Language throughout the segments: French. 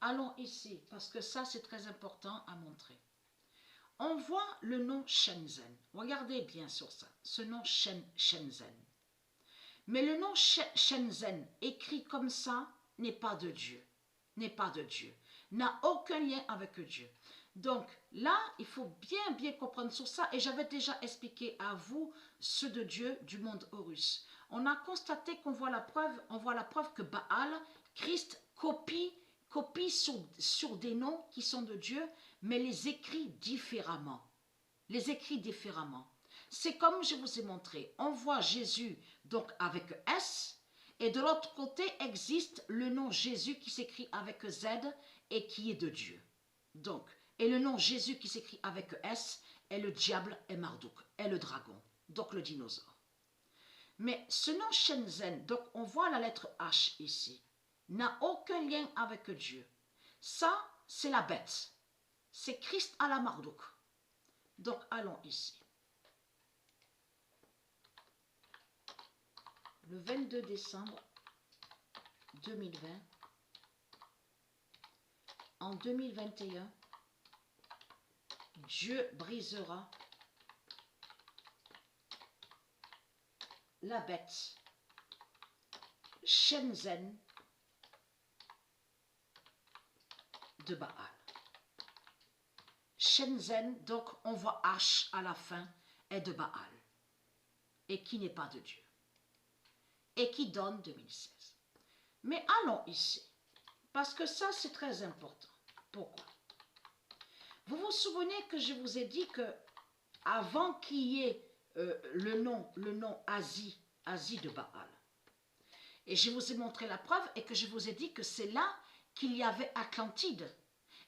allons ici, parce que ça c'est très important à montrer. On voit le nom Shenzhen. Regardez bien sur ça, ce nom Shenzhen. Mais le nom Shenzhen, écrit comme ça, n'est pas de Dieu. N'est pas de Dieu. N'a aucun lien avec Dieu. Donc là, il faut bien comprendre sur ça. Et j'avais déjà expliqué à vous ceux de Dieu du monde Horus. On a constaté qu'on voit la preuve que Baal, Christ, copie sur des noms qui sont de Dieu, mais les écrit différemment. Les écrit différemment. C'est comme je vous ai montré. On voit Jésus donc avec S, et de l'autre côté existe le nom Jésus qui s'écrit avec Z et qui est de Dieu. Donc, et le nom Jésus qui s'écrit avec S est le diable et Marduk, est le dragon, donc le dinosaure. Mais ce nom Shenzhen, donc on voit la lettre H ici, n'a aucun lien avec Dieu. Ça, c'est la bête. C'est Christ à la Marduk. Donc, allons ici. Le 22 décembre 2020, en 2021, Dieu brisera la bête Shenzhen de Baal. Shenzhen, donc on voit H à la fin, est de Baal et qui n'est pas de Dieu et qui donne 2016. Mais allons ici, parce que ça c'est très important. Pourquoi? Vous vous souvenez que je vous ai dit que avant qu'il y ait le nom Asie de Baal, et je vous ai montré la preuve et que je vous ai dit que c'est là qu'il y avait Atlantide,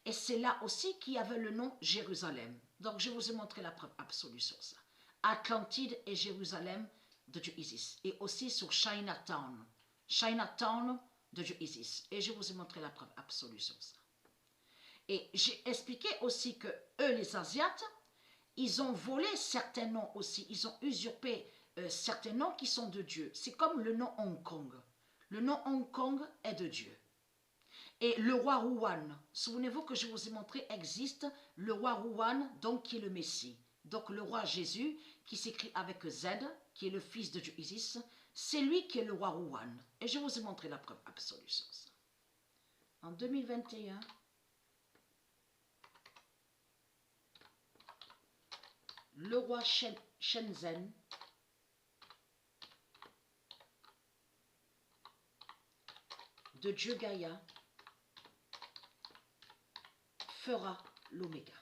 et c'est là aussi qu'il y avait le nom Jérusalem. Donc je vous ai montré la preuve absolue sur ça. Atlantide et Jérusalem de Dieu Isis, et aussi sur Chinatown de Dieu Isis, et je vous ai montré la preuve absolue sur ça. Et j'ai expliqué aussi que eux, les Asiates, ils ont volé certains noms aussi, ils ont usurpé certains noms qui sont de Dieu. C'est comme le nom Hong Kong. Le nom Hong Kong est de Dieu. Et le roi Rouan, souvenez-vous que je vous ai montré, existe le roi Rouan, donc qui est le Messie. Donc le roi Jésus, qui s'écrit avec Z, qui est le fils de Dieu Isis, c'est lui qui est le roi Rouan. Et je vous ai montré la preuve absolue sur ça. En 2021, le roi Shenzhen de Dieu Gaïa fera l'oméga.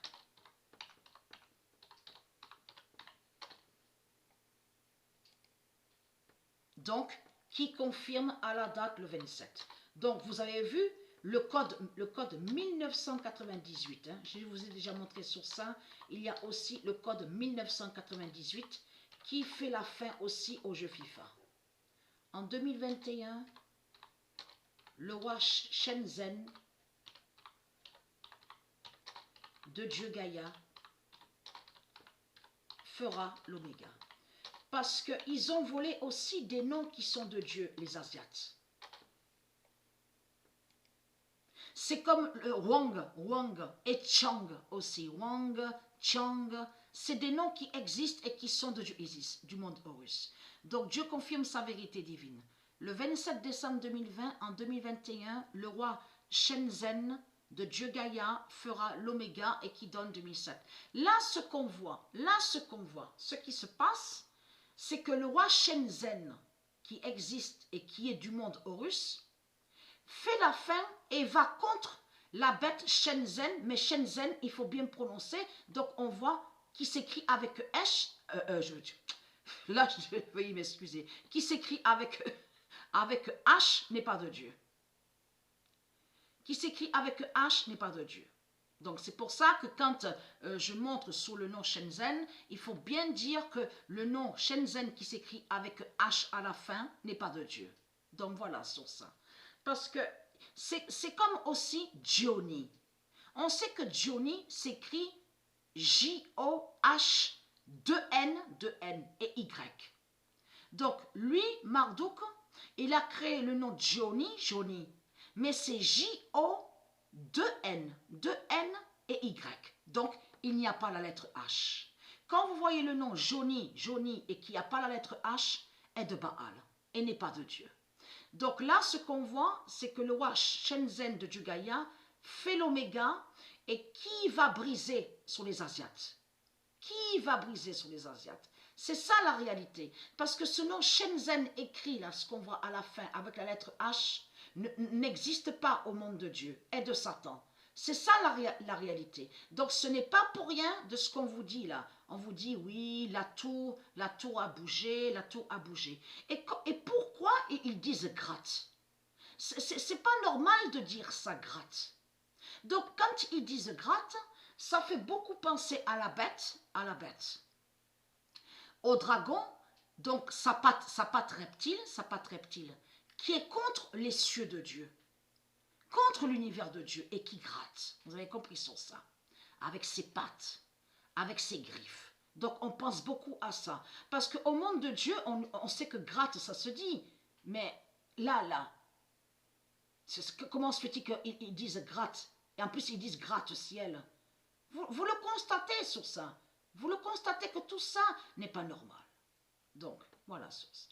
Donc, qui confirme à la date le 27. Donc, vous avez vu le code 1998. Hein, je vous ai déjà montré sur ça. Il y a aussi le code 1998 qui fait la fin aussi au jeu FIFA. En 2021, le roi Shenzhen de Dieu Gaïa fera l'oméga. Parce qu'ils ont volé aussi des noms qui sont de Dieu, les Asiates. C'est comme le Wang et Chang aussi. Wang, Chang, c'est des noms qui existent et qui sont de Dieu Isis, du monde Horus. Donc Dieu confirme sa vérité divine. Le 27 décembre 2020, en 2021, le roi Shenzhen de Dieu Gaïa fera l'oméga et qui donne 2007. Là, ce qu'on voit, ce qui se passe, c'est que le roi Shenzhen, qui existe et qui est du monde Horus, fait la fin et va contre la bête Shenzhen, mais Shenzhen, il faut bien prononcer, donc on voit qui s'écrit avec H, là je vais m'excuser, qui s'écrit avec H n'est pas de Dieu. Qui s'écrit avec H n'est pas de Dieu. Donc c'est pour ça que quand je montre sous le nom Shenzhen, il faut bien dire que le nom Shenzhen qui s'écrit avec H à la fin n'est pas de Dieu. Donc voilà sur ça. Parce que c'est comme aussi Johnny. On sait que Johnny s'écrit J-O-H, 2N et Y. Donc lui, Marduk, il a créé le nom Johnny, mais c'est J-O, 2-N et Y. Donc, il n'y a pas la lettre H. Quand vous voyez le nom Joni, et qu'il n'y a pas la lettre H, est de Baal et n'est pas de Dieu. Donc là, ce qu'on voit, c'est que le roi Shenzhen de Jugaya fait l'oméga et qui va briser sur les Asiates? Qui va briser sur les Asiates? C'est ça la réalité. Parce que ce nom Shenzhen écrit, là, ce qu'on voit à la fin avec la lettre H, n'existe pas au monde de Dieu, est de Satan. C'est ça la réalité. Donc ce n'est pas pour rien de ce qu'on vous dit là. On vous dit oui, la tour a bougé, la tour a bougé. Et pourquoi ils disent gratte? C'est pas normal de dire ça gratte. Donc quand ils disent gratte, ça fait beaucoup penser à la bête, au dragon, donc sa patte reptile, qui est contre les cieux de Dieu, contre l'univers de Dieu et qui gratte. Vous avez compris sur ça? Avec ses pattes, avec ses griffes. Donc on pense beaucoup à ça. Parce qu'au monde de Dieu, on sait que gratte, ça se dit. Mais là, comment se fait-il qu'ils disent gratte? Et en plus, ils disent gratte-ciel. Vous le constatez sur ça. Vous le constatez que tout ça n'est pas normal. Donc, voilà sur ça.